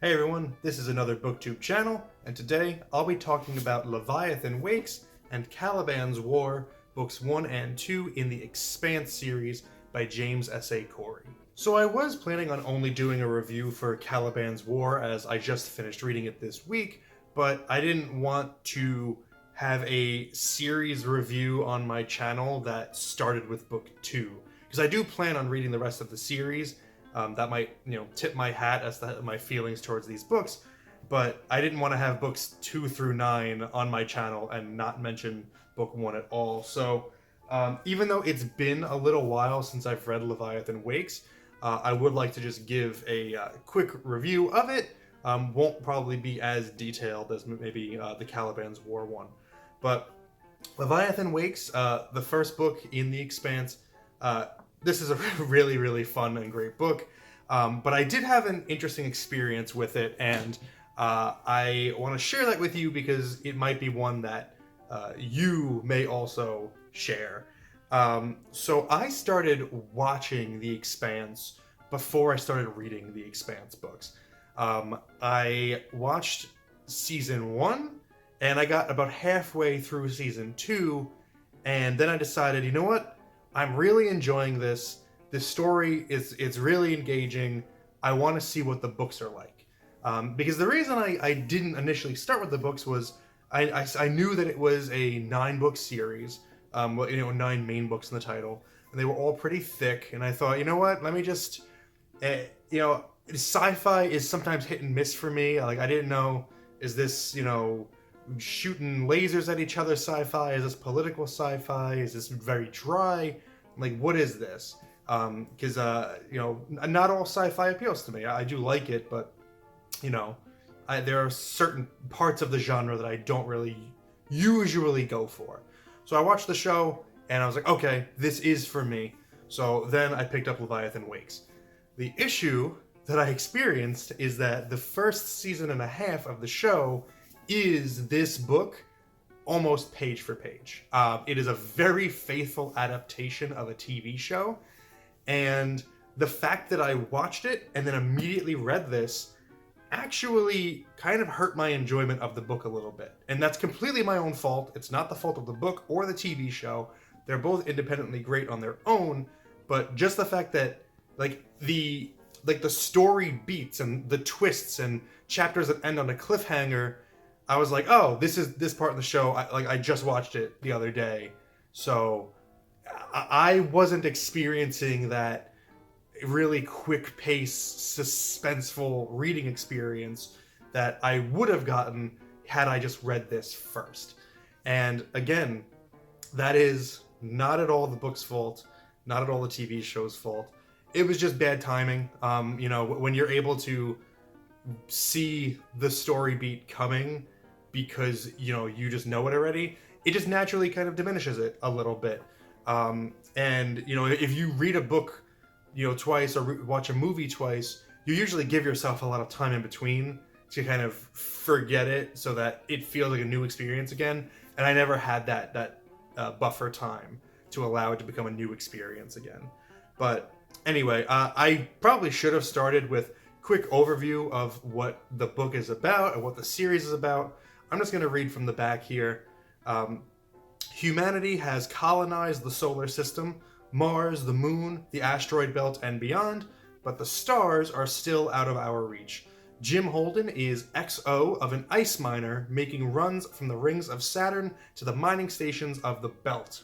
Hey everyone, this is another BookTube channel, and today I'll be talking about Leviathan Wakes and Caliban's War, books 1 and 2 in the Expanse series by James S.A. Corey. So I was planning on only doing a review for Caliban's War as I just finished reading it this week, but I didn't want to have a series review on my channel that started with book 2, because I do plan on reading the rest of the series. That might, tip my hat as to my feelings towards these books, but I didn't want to have books 2 through 9 on my channel and not mention book 1 at all. So even though it's been a little while since I've read Leviathan Wakes, I would like to just give a quick review of it. Won't probably be as detailed as maybe the Caliban's War one. But Leviathan Wakes, the first book in the Expanse, this is a really, really fun and great book. But I did have an interesting experience with it, and I want to share that with you because it might be one that you may also share. So I started watching The Expanse before I started reading The Expanse books. I watched season 1, and I got about halfway through season 2, and then I decided, you know what? I'm really enjoying this. This story it's really engaging. I want to see what the books are like. Because the reason I didn't initially start with the books was I knew that it was a 9-book series, 9 main books in the title, and they were all pretty thick. And I thought, you know what? Let me just, sci-fi is sometimes hit and miss for me. Like I didn't know, is this shooting lasers at each other sci-fi? Is this political sci-fi? Is this very dry? Like, what is this? Because not all sci-fi appeals to me. I do like it, but there are certain parts of the genre that I don't really usually go for. So I watched the show and I was like, okay, this is for me. So then I picked up Leviathan Wakes. The issue that I experienced is that the first season and a half of the show is this book almost page for page. It is a very faithful adaptation of a TV show, and the fact that I watched it and then immediately read this actually kind of hurt my enjoyment of the book a little bit. And that's completely my own fault. It's not the fault of the book or the TV show. They're both independently great on their own, but just the fact that the story beats and the twists and chapters that end on a cliffhanger, I was like, oh, this part of the show, I just watched it the other day. So I wasn't experiencing that really quick pace, suspenseful reading experience that I would have gotten had I just read this first. And again, that is not at all the book's fault, not at all the TV show's fault. It was just bad timing. When you're able to see the story beat coming because you just know it already, it just naturally kind of diminishes it a little bit. If you read a book twice or watch a movie twice, you usually give yourself a lot of time in between to kind of forget it so that it feels like a new experience again. And I never had that buffer time to allow it to become a new experience again. But anyway, I probably should have started with quick overview of what the book is about and what the series is about. I'm just going to read from the back here. Humanity has colonized the solar system, Mars, the moon, the asteroid belt, and beyond, but the stars are still out of our reach. Jim Holden is XO of an ice miner making runs from the rings of Saturn to the mining stations of the belt.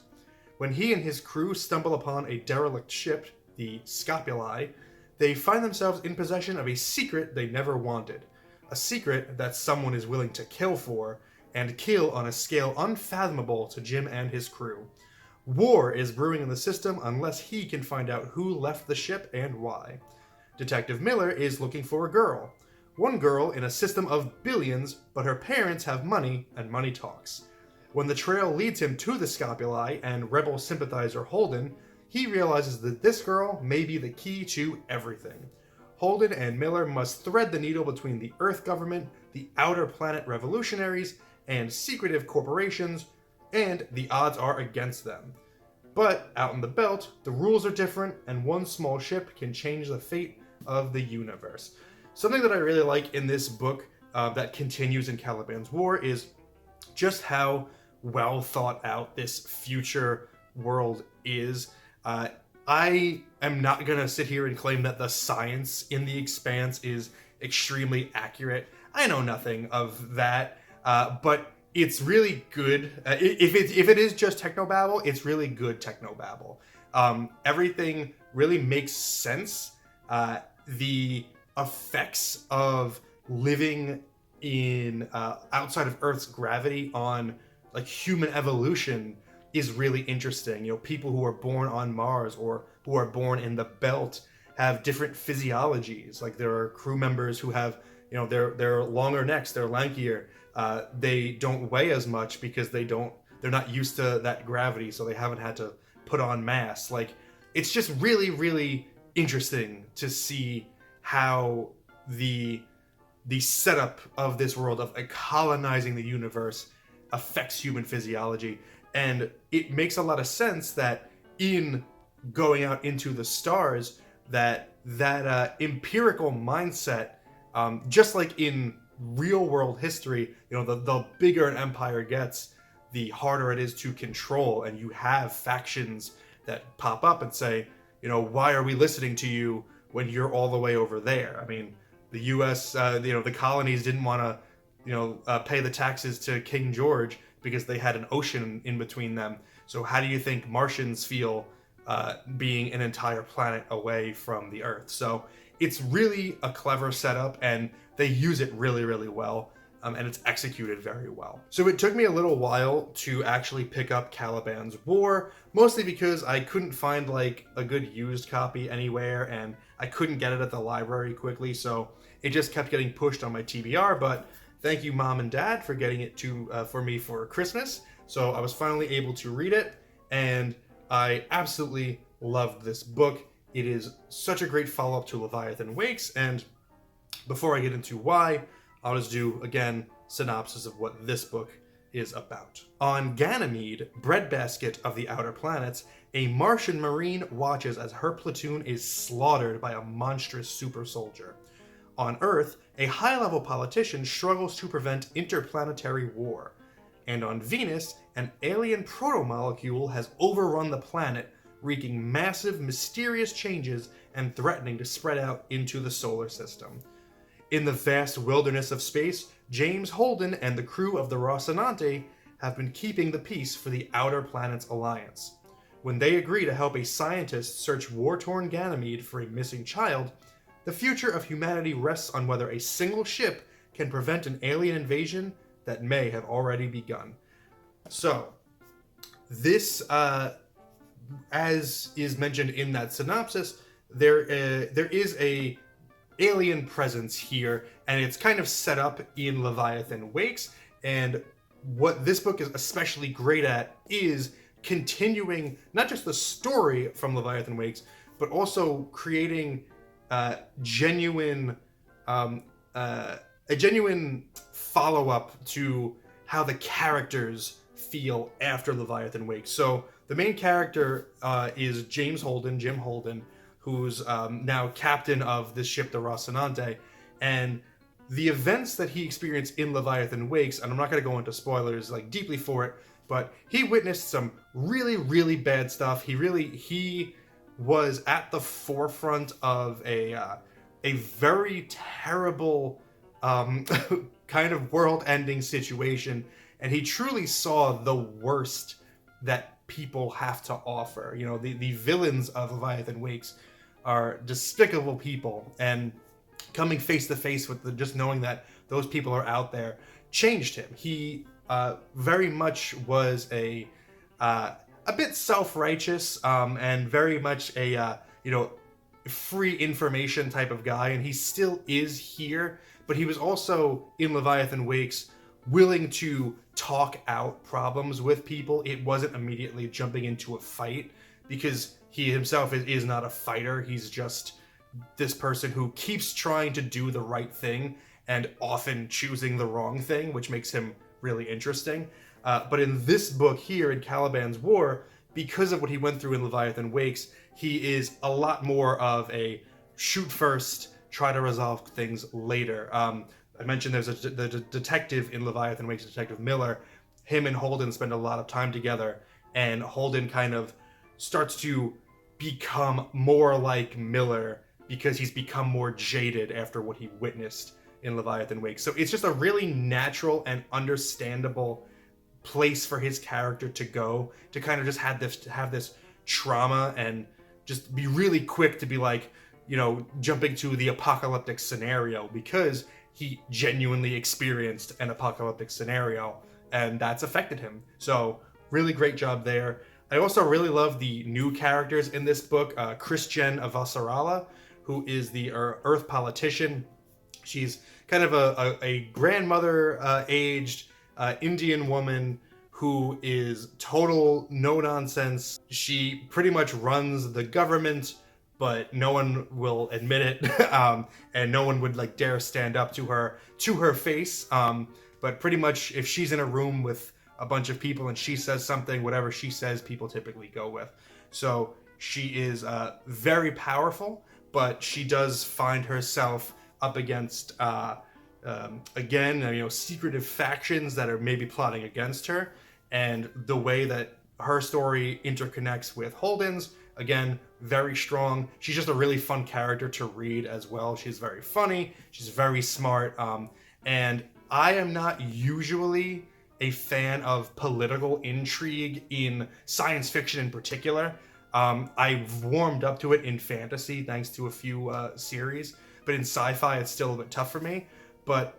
When he and his crew stumble upon a derelict ship, the Scopuli, they find themselves in possession of a secret they never wanted. A secret that someone is willing to kill for, and kill on a scale unfathomable to Jim and his crew. War is brewing in the system unless he can find out who left the ship and why. Detective Miller is looking for a girl. One girl in a system of billions, but her parents have money, and money talks. When the trail leads him to the Scopuli and rebel sympathizer Holden, he realizes that this girl may be the key to everything. Holden and Miller must thread the needle between the Earth government, the outer planet revolutionaries, and secretive corporations, and the odds are against them. But out in the belt, the rules are different, and one small ship can change the fate of the universe. something that I really like in this book that continues in Caliban's War is just how well thought out this future world is. I am not going to sit here and claim that the science in the Expanse is extremely accurate. I know nothing of that, but it's really good. If it is just technobabble, it's really good technobabble. Everything really makes sense. The effects of living in outside of Earth's gravity on like human evolution is really interesting. You know, people who are born on Mars or who are born in the belt have different physiologies. Like there are crew members who have, you know, they're longer necks, they're lankier. They don't weigh as much because they're not used to that gravity, so they haven't had to put on mass. Like it's just really, really interesting to see how the setup of this world of colonizing the universe affects human physiology. And it makes a lot of sense that in going out into the stars, that empirical mindset, just like in real world history, you know, the bigger an empire gets, the harder it is to control. And you have factions that pop up and say, you know, why are we listening to you when you're all the way over there? I mean, the U.S., you know, the colonies didn't want to, you know, pay the taxes to King George because they had an ocean in between them. So how do you think Martians feel being an entire planet away from the Earth? So it's really a clever setup, and they use it really, really well, and it's executed very well. So it took me a little while to actually pick up Caliban's War, mostly because I couldn't find like a good used copy anywhere, and I couldn't get it at the library quickly, so it just kept getting pushed on my TBR. But thank you, Mom and Dad, for getting it for me for Christmas. So I was finally able to read it, and I absolutely loved this book. It is such a great follow-up to Leviathan Wakes, and before I get into why, I'll just do, again, synopsis of what this book is about. On Ganymede, breadbasket of the outer planets, a Martian Marine watches as her platoon is slaughtered by a monstrous super soldier. On Earth, a high-level politician struggles to prevent interplanetary war. And on Venus, an alien protomolecule has overrun the planet, wreaking massive, mysterious changes and threatening to spread out into the solar system. In the vast wilderness of space, James Holden and the crew of the Rocinante have been keeping the peace for the Outer Planets Alliance. When they agree to help a scientist search war-torn Ganymede for a missing child, the future of humanity rests on whether a single ship can prevent an alien invasion that may have already begun. So, this, as is mentioned in that synopsis, there is a alien presence here, and it's kind of set up in Leviathan Wakes. And what this book is especially great at is continuing not just the story from Leviathan Wakes, but also creating a genuine follow-up to how the characters feel after Leviathan Wakes. So the main character is James Holden, Jim Holden, who's now captain of this ship, the Rocinante, and the events that he experienced in Leviathan Wakes, and I'm not going to go into spoilers like deeply for it, but he witnessed some really, really bad stuff. He was at the forefront of a very terrible kind of world-ending situation, and he truly saw the worst that people have to offer. You know, the villains of Leviathan Wakes are despicable people, and coming face to face with just knowing that those people are out there changed him. He very much was a bit self-righteous and very much a free information type of guy, and he still is here, but he was also in Leviathan Wakes willing to talk out problems with people. It wasn't immediately jumping into a fight, because he himself is not a fighter. He's just this person who keeps trying to do the right thing and often choosing the wrong thing, which makes him really interesting. But in this book here, in Caliban's War, because of what he went through in Leviathan Wakes, he is a lot more of a shoot first, try to resolve things later. I mentioned there's the detective in Leviathan Wakes, Detective Miller. Him and Holden spend a lot of time together, and Holden kind of starts to become more like Miller because he's become more jaded after what he witnessed in Leviathan Wakes. So it's just a really natural and understandable place for his character to go, to kind of just have this trauma and just be really quick to be like, you know, jumping to the apocalyptic scenario, because he genuinely experienced an apocalyptic scenario and that's affected him. So really great job there. I also really love the new characters in this book. Christian Avasarala, who is the Earth politician. She's kind of a grandmother aged Indian woman who is total no nonsense. She pretty much runs the government, but no one will admit it, and no one would like dare stand up to her face. But pretty much, if she's in a room with a bunch of people and she says something, whatever she says, people typically go with. So she is very powerful, but she does find herself up against again, you know, secretive factions that are maybe plotting against her, and the way that her story interconnects with Holden's, again, very strong. She's just a really fun character to read as well. She's very funny, she's very smart, and I am not usually a fan of political intrigue in science fiction in particular. I've warmed up to it in fantasy thanks to a few series, but in sci-fi it's still a bit tough for me. But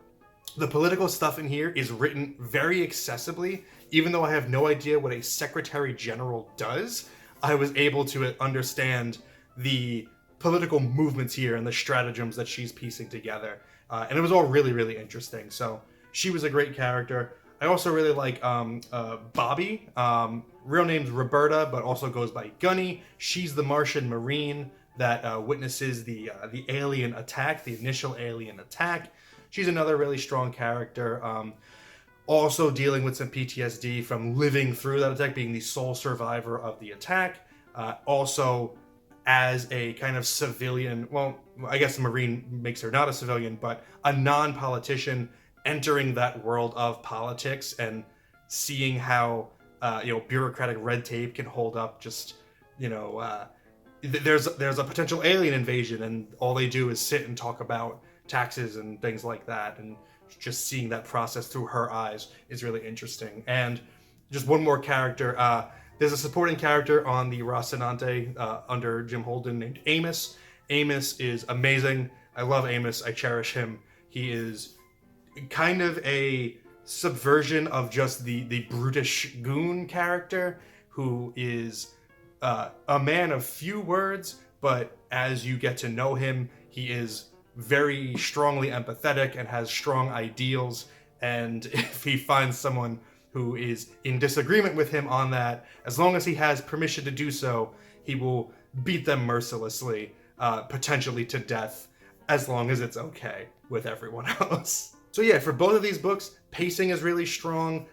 the political stuff in here is written very accessibly. Even though I have no idea what a secretary general does, I was able to understand the political movements here and the stratagems that she's piecing together. And it was all really, really interesting. So she was a great character. I also really like Bobby. Real name's Roberta, but also goes by Gunny. She's the Martian Marine that witnesses the alien attack, the initial alien attack. She's another really strong character. Also dealing with some PTSD from living through that attack, being the sole survivor of the attack. Also, as a kind of civilian, well, I guess the Marine makes her not a civilian, but a non-politician entering that world of politics and seeing how, you know, bureaucratic red tape can hold up. Just, you know, there's a potential alien invasion and all they do is sit and talk about taxes and things like that, and just seeing that process through her eyes is really interesting. And just one more character, there's a supporting character on the Rocinante under Jim Holden named Amos. Amos is amazing. I love Amos. I cherish him. He is kind of a subversion of just the brutish goon character, who is a man of few words, but as you get to know him, he is very strongly empathetic and has strong ideals. And if he finds someone who is in disagreement with him on that, as long as he has permission to do so, he will beat them mercilessly, potentially to death, as long as it's okay with everyone else. So yeah, for both of these books, pacing is really strong.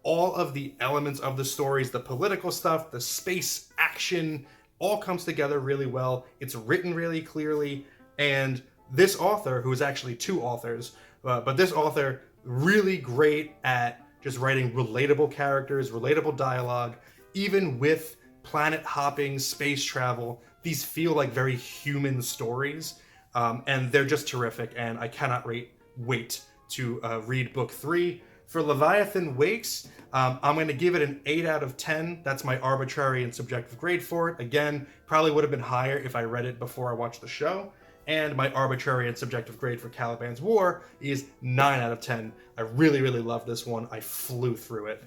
All of the elements of the stories, the political stuff, the space action, all comes together really well. It's written really clearly, and this author, who is actually two authors, but this author, really great at just writing relatable characters, relatable dialogue, even with planet hopping, space travel. These feel like very human stories, and they're just terrific, and I cannot wait to read book 3. For Leviathan Wakes, I'm going to give it an 8 out of 10. That's my arbitrary and subjective grade for it. Again, probably would have been higher if I read it before I watched the show. And my arbitrary and subjective grade for Caliban's War is 9 out of 10. I really, really love this one. I flew through it.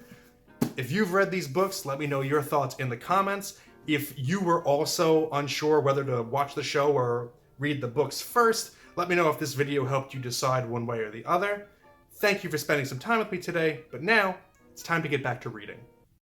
If you've read these books, let me know your thoughts in the comments. If you were also unsure whether to watch the show or read the books first, let me know if this video helped you decide one way or the other. Thank you for spending some time with me today, but now it's time to get back to reading.